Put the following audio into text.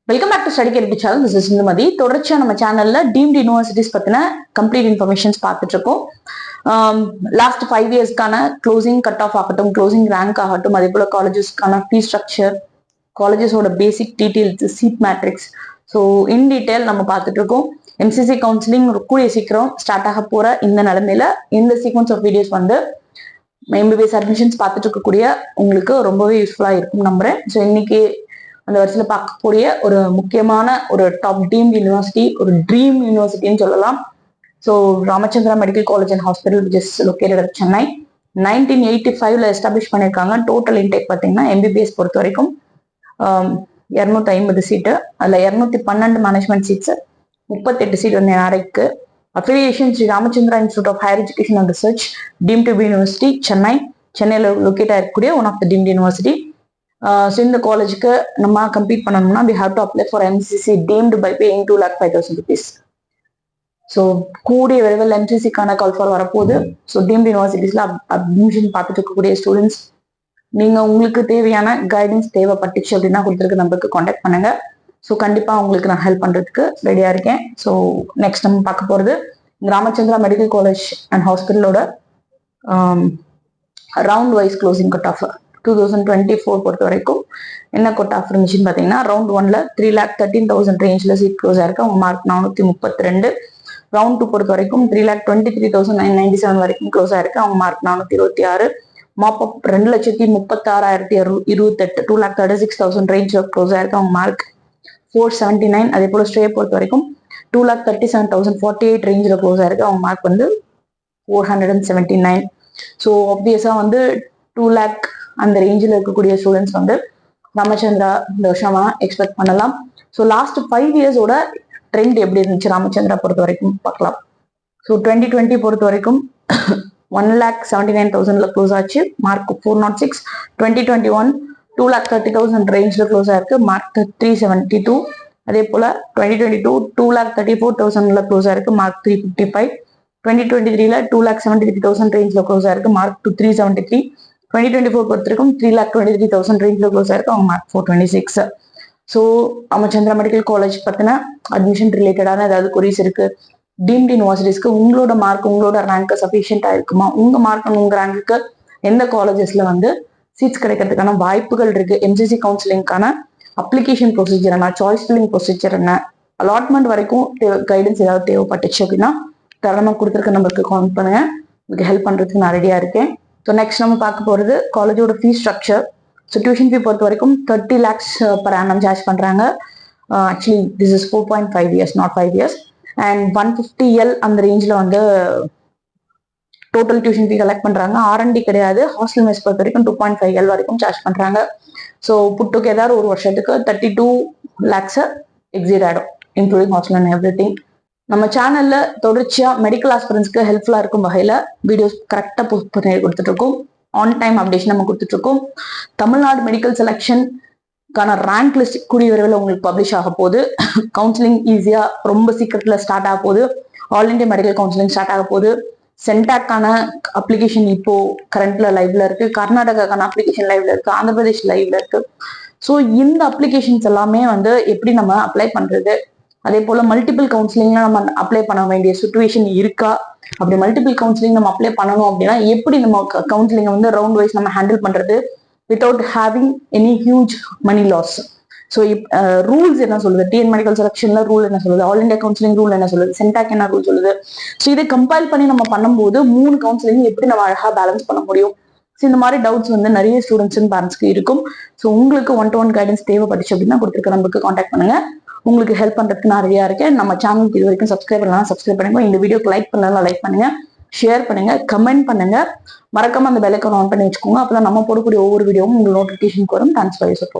Welcome back to study clarity channel. This is Indumathi. தொடர்ச்சியா நம்ம சேனல்ல டீம்டு யூனிவர்சிட்டிஸ் பத்தின கம்ப்ளீட் இன்ஃபர்மேஷன்ஸ் பார்த்துட்டு இருக்கோம். லாஸ்ட் 5 இயர்ஸ்க்கான க்ளோசிங் கட் ஆஃப் ஆகட்டும், க்ளோசிங் ரேங்க் ஆகட்டும், அதே போல காலேஜஸ்க்கான ஃபீ ஸ்ட்ரக்சர், காலேஜஸோட basic details, seat matrix, so in detail நம்ம பார்த்துட்டு இருக்கோம். எம்சிசி கவுன்சிலிங் கூடிய சீக்கிரம் ஸ்டார்ட் ஆக போற இந்த நிலைமையில இந்த சீக்வன்ஸ் ஆஃப் வீடியோஸ் வந்து எம்பிபிஎஸ் அட்மிஷன்ஸ் பார்த்துட்டு இருக்கக்கூடிய உங்களுக்கு ரொம்பவே யூஸ்ஃபுல்லா இருக்கும் நம்புறேன். ஸோ இன்னைக்கு அந்த வருஷத்துல பார்க்கக்கூடிய ஒரு முக்கியமான ஒரு டாப் டீம் யூனிவர்சிட்டி, ஒரு ட்ரீம் யூனிவர்சிட்டின்னு சொல்லலாம். So Ramachandra medical college and hospital which is located at Chennai. 1985 establish பண்ணியிருக்காங்க. டோட்டல் இன்டேக் பார்த்தீங்கன்னா எம்பிபிஎஸ் பொறுத்த வரைக்கும் 250 சீட்டு, அதில் 212 மேனேஜ்மெண்ட் சீட்ஸ், 38 சீட் வந்து என்ஆர்ஐக்கு. Affiliation Sri Ramachandra institute of higher education and research, deemed to be university, சென்னையில் லொக்கேட் ஆகக்கூடிய one of the deemed university. So இந்த காலேஜுக்கு நம்ம கம்ப்ளீட் பண்ணணும்னா we have to apply for MCC deemed by paying 2,05,000 rupees. So கூடிய விரைவில் எம்சிசிக்கான கால் ஃபார் வரப்போகுது. So deemed யூனிவர்சிட்டிஸ்ல admission பார்த்துட்டு இருக்கக்கூடிய ஸ்டூடெண்ட்ஸ், நீங்க உங்களுக்கு தேவையான கைடன்ஸ் தேவைப்பட்டுச்சு அப்படின்னா கொடுத்துருக்க நம்பருக்கு கான்டாக்ட் பண்ணுங்க. ஸோ கண்டிப்பா உங்களுக்கு நான் ஹெல்ப் பண்றதுக்கு ரெடியா இருக்கேன். ஸோ நெக்ஸ்ட் நம்ம பார்க்க போறது ராமச்சந்திரா மெடிக்கல் காலேஜ் அண்ட் ஹாஸ்பிட்டலோட round wise closing cut off 2024 பொறுத்த வரைக்கும் என்ன கொட் ஆஃப் இருந்துச்சுன்னு பார்த்தீங்கன்னா, ரவுண்ட் 1ல 3,13,000 ரேஞ்சில் சீட் க்ளோஸ் ஆயிருக்கு. அவங்க மார்க் 432. ரவுண்ட் 2 பொறுத்த வரைக்கும் 3,23,997 வரைக்கும் க்ளோஸ் ஆயிருக்கு. அவங்க மார்க் 426. மாப் அப் 2,36,228, 2,36,000 ரேஞ்சில் க்ளோஸ் ஆயிருக்கு. அவங்க மார்க் 479. அதே போல ஸ்ட்ரே பொறுத்த வரைக்கும் 2,37,048 ரேஞ்சில் க்ளோஸ் ஆயிருக்கு. அவங்க மார்க் வந்து 479. ஸோ ஆப்வியஸா வந்து 2 lakh அந்த ரேஞ்சில் இருக்கக்கூடிய ஸ்டூடெண்ட்ஸ் வந்து ராமச்சந்திரா இந்த வருஷமா எக்ஸ்பெக்ட் பண்ணலாம். ஸோ லாஸ்ட் 5 இயர்ஸோட ட்ரெண்ட் எப்படி இருந்துச்சு ராமச்சந்திரா பொறுத்த வரைக்கும் பார்க்கலாம். ஸோ 2020 பொறுத்த வரைக்கும் 1,79,000 க்ளோஸ் ஆச்சு, மார்க் 406. 2021 2,30,000 ரேஞ்சில் க்ளோஸ் ஆயிருக்கு, மார்க் 372. அதே போல 2022 2,34,000 க்ளோஸ் ஆயிருக்கு, மார்க் 355. 2023 2,73,000 ரேஞ்சில் க்ளோஸ் ஆயிருக்கு, மார்க் 373. 2024 பொறுத்த வரைக்கும் 3,23,000 ரேஞ்சில் க்ளோஸ் ஆயிருக்கு, அவங்க mark 426. So Ramachandra medical college பத்தின அட்மிஷன் ரிலேட்டடான ஏதாவது கொரிஸ் இருக்கு, டீம்டு யூனிவர்சிட்டிஸ்க்கு உங்களோட மார்க் உங்களோட ரேங்க் சஃபிஷியன்டா இருக்குமா, உங்க மார்க் உங்க ரேங்க்கு எந்த காலேஜஸ்ல வந்து சீட்ஸ் கிடைக்கிறதுக்கான வாய்ப்புகள் இருக்கு, எம்சிசி கவுன்சிலிங்கான அப்ளிகேஷன் ப்ரொசீஜர் என்ன, சாய்ஸ் ஃபில்லிங் ப்ரொசீஜர் என்ன, அலாட்மெண்ட் வரைக்கும் கைடன்ஸ் ஏதாவது தேவைப்பட்டுச்சு அப்படின்னா தரமா கொடுத்துருக்க நம்பருக்கு கால் பண்ணுங்க. உங்களுக்கு ஹெல்ப் பண்றதுக்கு நான் ரெடியா இருக்கேன். ஸோ நெக்ஸ்ட் நம்ம பார்க்க போறது காலேஜோட fee structure. So tuition fee பொறுத்த வரைக்கும் 30 lakhs per annum சார்ஜ் பண்றாங்க. Actually this is 4.5 years, not 5 years. And 150 L அந்த ரேஞ்சில் வந்து டோட்டல் டியூஷன் ஃபீ கலெக்ட் பண்றாங்க. R&D கிடையாது. ஹாஸ்டல் மெஸ் பொறுத்த வரைக்கும் 2.5 L வரைக்கும் சார்ஜ் பண்றாங்க. ஸோ புட் டுகெதர் ஒரு வருஷத்துக்கு 32 lakhs எக்ஸிட் ஆயிடும், including hostel and every thing. நம்ம சேனல்ல தொடர்ச்சியா மெடிக்கல் ஆஸ்பிரன்ஸ்க்கு ஹெல்ப்ஃபுல்லா இருக்கும் வகையில வீடியோஸ் கரெக்டா போஸ்ட் பண்ணி கொடுத்துட்டு இருக்கோம். ஆன் டைம் அப்டேஷன் நம்ம கொடுத்துட்டு இருக்கோம். தமிழ்நாடு மெடிக்கல் செலெக்ஷனுக்கான ரேங்க் லிஸ்ட் கூடிய விரைவில் உங்களுக்கு பப்ளிஷ் ஆக போகுது. கவுன்சிலிங் ஈஸியா ரொம்ப சீக்கிரத்துல ஸ்டார்ட் ஆக போகுது. All India medical counselling start ஆக போகுது. சென்டாக்கான அப்ளிகேஷன் இப்போ கரண்ட்ல லைவ்ல இருக்கு, கர்நாடகாக்கான அப்ளிகேஷன் லைவ்ல இருக்கு, ஆந்திர பிரதேஷ் லைவ்ல இருக்கு. ஸோ இந்த அப்ளிகேஷன்ஸ் எல்லாமே வந்து எப்படி நம்ம அப்ளை பண்றது, அதே போல மல்டிபிள் கவுன்சிலிங்ல நம்ம அப்ளை பண்ண வேண்டிய சுச்சுவேஷன் இருக்கா, அப்படி மல்டிபிள் கவுன்சிலிங் நம்ம அப்ளை பண்ணணும் அப்படின்னா எப்படி நம்ம கவுன்சிலிங் வந்து ரவுண்ட் வைஸ் நம்ம ஹேண்டில் பண்றது without having any huge money loss. So rules என்ன சொல்லுது, டிஎன் மெடிக்கல் செலக்ஷன்ல ரூல் என்ன சொல்லுது, ஆல் இண்டியா கவுன்சிலிங் ரூல் என்ன சொல்லுது, சென்டாக் என்ன ரூல் சொல்லுது. ஸோ இதை கம்பைல் பண்ணி நம்ம பண்ணும்போது 3 கவுன்சிலிங் எப்படி நம்ம அழகா பேலன்ஸ் பண்ண முடியும். ஸோ இந்த மாதிரி டவுட்ஸ் வந்து நிறைய ஸ்டூடெண்ட்ஸ் அண்ட் பேரண்ட்ஸ்க்கு இருக்கும். ஸோ உங்களுக்கு 1-to-1 கைடன்ஸ் தேவைப்பட்டுச்சு அப்படின்னா கொடுத்துருக்க நம்பருக்கு கான்டாக்ட் பண்ணுங்க. உங்களுக்கு ஹெல்ப் பண்றதுக்கு நான் ரெடியா இருக்கேன். நம்ம சேனலுக்கு இது வரைக்கும் சப்ஸ்கிரைப் பண்ணலாம், சப்ஸ்கிரைப் பண்ணுங்க. இந்த வீடியோக்கு லைக் பண்ணலாம், லைக் பண்ணுங்க, ஷேர் பண்ணுங்க, கமெண்ட் பண்ணுங்க. மறக்காம அந்த பெல் ஐகான் ஆன் பண்ணி வச்சுக்கோங்க. அப்பதான் நம்ம போடக்கூடிய ஒவ்வொரு வீடியோவும் உங்களுக்கு நோட்டிபிகேஷன் வரும். Thanks for your support.